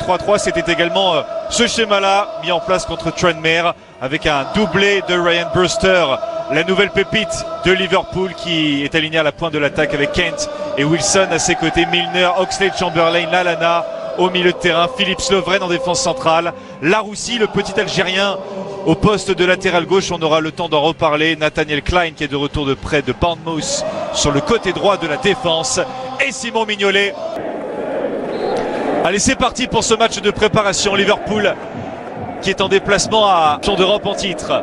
4-3-3, c'était également ce schéma-là mis en place contre Tranmere avec un doublé de Ryan Brewster, la nouvelle pépite de Liverpool qui est alignée à la pointe de l'attaque avec Kent et Wilson à ses côtés, Milner, Oxlade-Chamberlain, Lallana au milieu de terrain, Phillips Lovren en défense centrale, Laroussi, le petit Algérien au poste de latéral gauche. On aura le temps d'en reparler. Nathaniel Klein qui est de retour de près de Bournemouth sur le côté droit de la défense et Simon Mignolet. Allez, c'est parti pour ce match de préparation. Liverpool qui est en déplacement à Champion d'Europe en titre.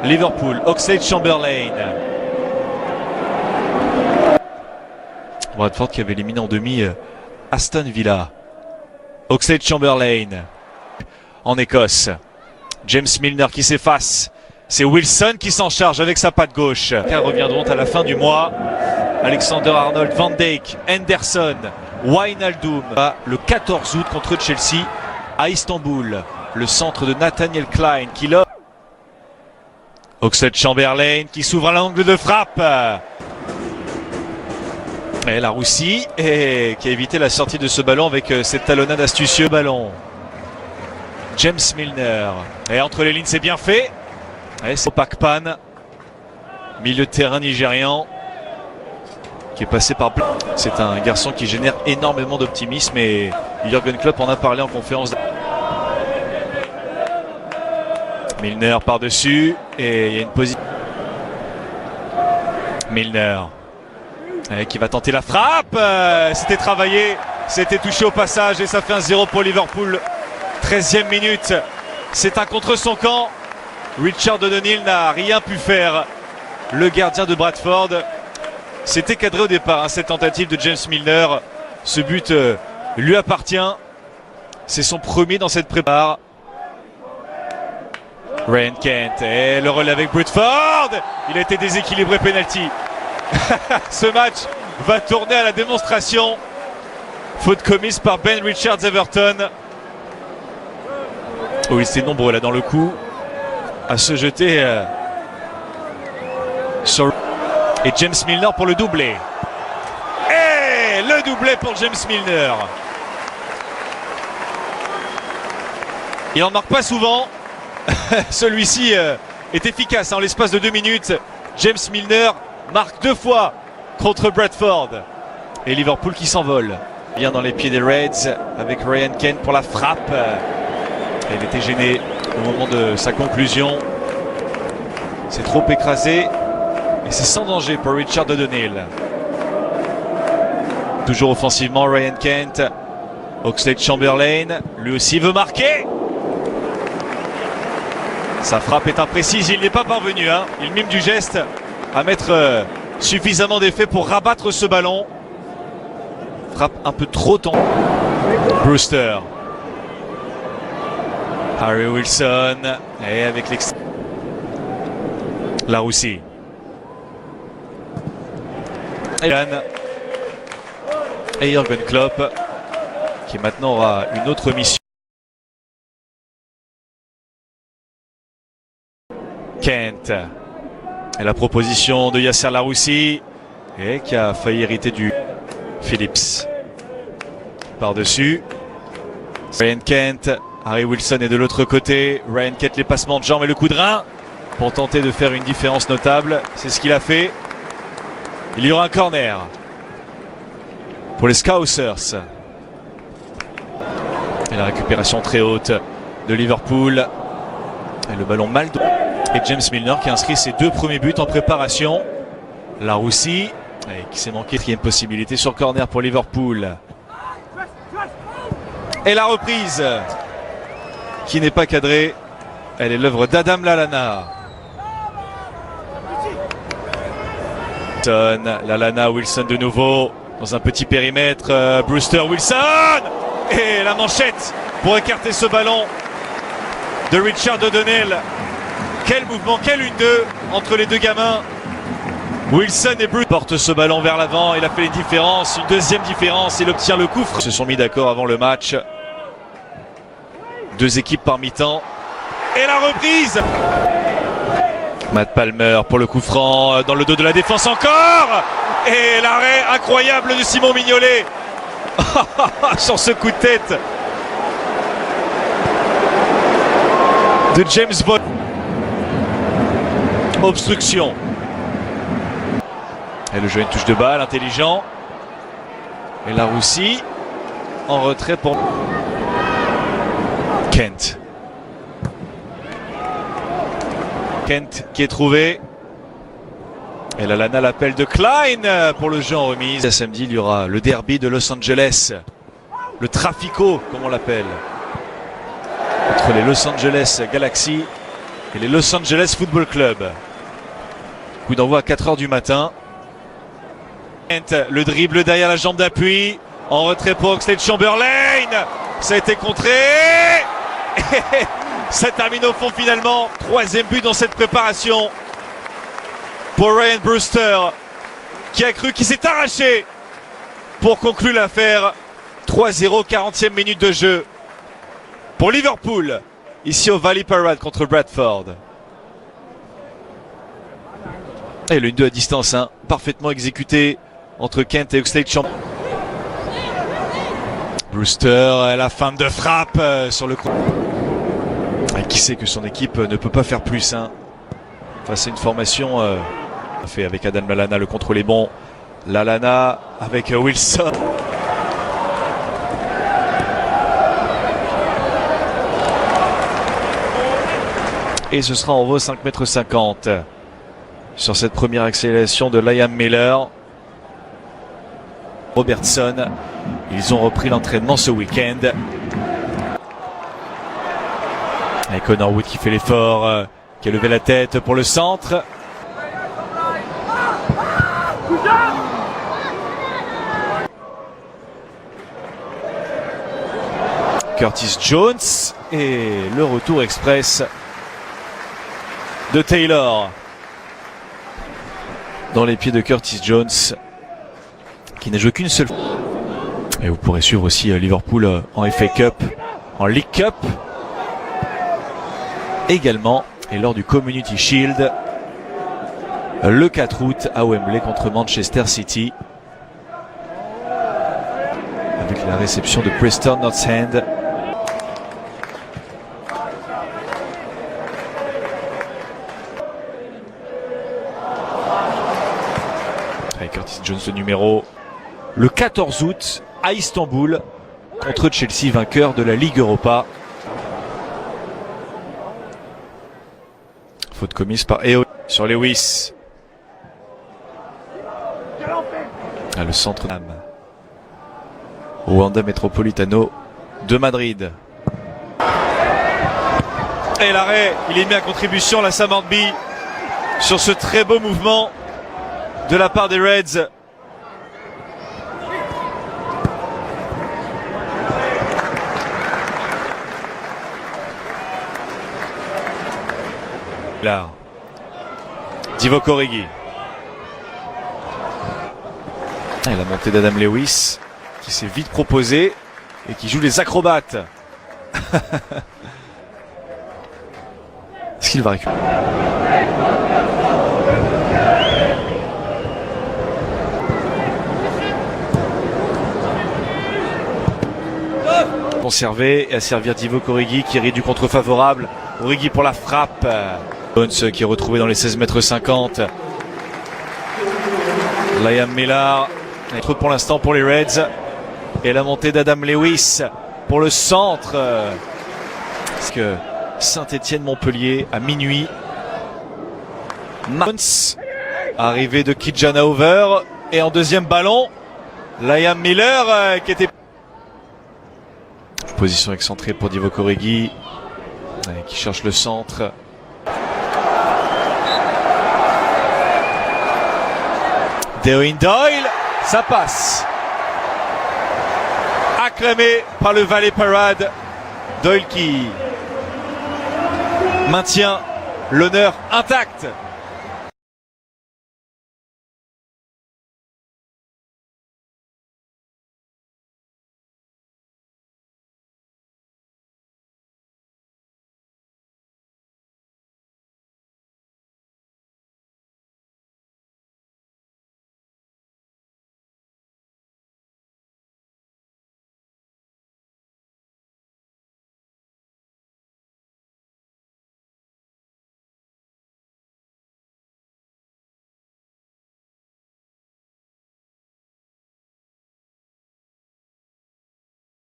Liverpool, Oxlade-Chamberlain. Bradford qui avait éliminé en demi Aston Villa. Oxlade-Chamberlain en Écosse. James Milner qui s'efface. C'est Wilson qui s'en charge avec sa patte gauche. Elles reviendront à la fin du mois. Alexander-Arnold, Van Dijk, Henderson, Wijnaldum. Le 14 août contre Chelsea à Istanbul. Le centre de Nathaniel Klein qui l'a. Oxlade-Chamberlain qui s'ouvre à l'angle de frappe. Et Laroussi qui a évité la sortie de ce ballon avec cette talonnade astucieuse. Ballon. James Milner. Et entre les lignes, c'est bien fait. Et c'est Pakpan. Milieu de terrain nigérian. Qui est passé par... C'est un garçon qui génère énormément d'optimisme et Jürgen Klopp en a parlé en conférence. Milner par-dessus. Et il y a une position. Milner. Qui va tenter la frappe. C'était travaillé. C'était touché au passage et ça fait un 0 pour Liverpool. 13e minute, c'est un contre son camp. Richard O'Donnell n'a rien pu faire. Le gardien de Bradford. C'était cadré au départ, cette tentative de James Milner. Ce but lui appartient. C'est son premier dans cette prépare. Ryan Kent et le relais avec Bradford. Il a été déséquilibré, penalty. Ce match va tourner à la démonstration. Faute commise par Ben Richards Everton. Oh, ils étaient nombreux là dans le coup à se jeter sur... Et James Milner pour le doublé. Et le doublé pour James Milner. Il en marque pas souvent. Celui-ci est efficace en l'espace de 2 minutes. James Milner marque 2 fois contre Bradford. Et Liverpool qui s'envole. Bien dans les pieds des Reds avec Ryan Kent pour la frappe. Il était gêné au moment de sa conclusion. C'est trop écrasé. Et c'est sans danger pour Richard O'Donnell. Toujours offensivement Ryan Kent. Oxlade-Chamberlain. Lui aussi veut marquer. Sa frappe est imprécise. Il n'est pas parvenu. Il mime du geste à mettre suffisamment d'effet pour rabattre ce ballon. Frappe un peu trop tendue. Brewster. Harry Wilson et avec Laroussi. Et Jürgen Klopp qui maintenant aura une autre mission. Kent et la proposition de Yasser Laroussi et qui a failli hériter du Phillips. Par-dessus. Ryan Kent. Harry Wilson est de l'autre côté. Ryan Kent, les passements de jambes et le coup de rein pour tenter de faire une différence notable. C'est ce qu'il a fait. Il y aura un corner pour les Scousers. Et la récupération très haute de Liverpool. Et le ballon mal donné. Et James Milner qui a inscrit ses 2 premiers buts en préparation. Laroussi qui s'est manqué. 4e possibilité sur corner pour Liverpool. Et la reprise qui n'est pas cadrée. Elle est l'œuvre d'Adam Lallana. Lallana, Wilson de nouveau dans un petit périmètre. Brewster, Wilson et la manchette pour écarter ce ballon de Richard O'Donnell. Quel mouvement, quel 1-2 entre les deux gamins. Wilson et Brewster portent ce ballon vers l'avant. Il a fait les différences, une 2e différence. Il obtient le coup. Ils se sont mis d'accord avant le match. 2 équipes par mi-temps. Et la reprise. Matt Palmer pour le coup franc dans le dos de la défense encore. Et l'arrêt incroyable de Simon Mignolet. Sur ce coup de tête de James Bond. Obstruction. Et le jeu une touche de balle, intelligent. Et la Russie en retrait pour Kent. Kent qui est trouvé. Et la Lana l'appel de Klein pour le jeu en remise. Samedi, il y aura le derby de Los Angeles. Le Trafico, comme on l'appelle. Entre les Los Angeles Galaxy et les Los Angeles Football Club. Coup d'envoi à 4 h du matin. Le dribble derrière la jambe d'appui. En retrait pour Oxlade-Chamberlain. Ça a été contré. Et ça termine au fond finalement. Troisième but dans cette préparation. Pour Ryan Brewster. Qui a cru qu'il s'est arraché. Pour conclure l'affaire. 3-0, 40e minute de jeu. Pour Liverpool. Ici au Valley Parade contre Bradford. Et le 1-2 à distance, hein, parfaitement exécuté entre Kent et Oxlade-Chamberlain. Brewster, la fin de frappe sur le coup. Et qui sait que son équipe ne peut pas faire plus, hein, face à une formation fait avec Adam Lallana, le contrôle est bon. Lallana avec Wilson. Et ce sera en vaut 5,50 m. Sur cette première accélération de Liam Miller. Robertson. Ils ont repris l'entraînement ce week-end. Et Connor Wood qui fait l'effort, qui a levé la tête pour le centre. Curtis Jones et le retour express de Taylor. Dans les pieds de Curtis Jones, qui n'a joué qu'une seule fois. Et vous pourrez suivre aussi Liverpool en FA Cup, en League Cup également, et lors du Community Shield le 4 août à Wembley contre Manchester City, avec la réception de Preston North End. Curtis Jones, le numéro, le 14 août à Istanbul contre Chelsea, vainqueur de la Ligue Europa. Faute commise par EO sur Lewis. Ah, le centre au Wanda Metropolitano de Madrid. Et l'arrêt, il est mis à contribution, la Sam Hornby, sur ce très beau mouvement de la part des Reds. Là, Divock Origi. Et la montée d'Adam Lewis qui s'est vite proposé et qui joue les acrobates. Est-ce qu'il va récupérer? Conservé et à servir Divock Origi qui rit du contre favorable. Origi pour la frappe. Jones qui est retrouvé dans les 16,50 m. Liam Miller pour l'instant pour les Reds. Et la montée d'Adam Lewis pour le centre. Parce que Saint-Étienne-Montpellier à minuit. Arrivée de Ki-Jana Hoever. Et en deuxième ballon, Liam Miller qui était... Position excentrée pour Divock Origi qui cherche le centre. Deoin Doyle, ça passe. Acclamé par le Valley Parade. Doyle qui maintient l'honneur intact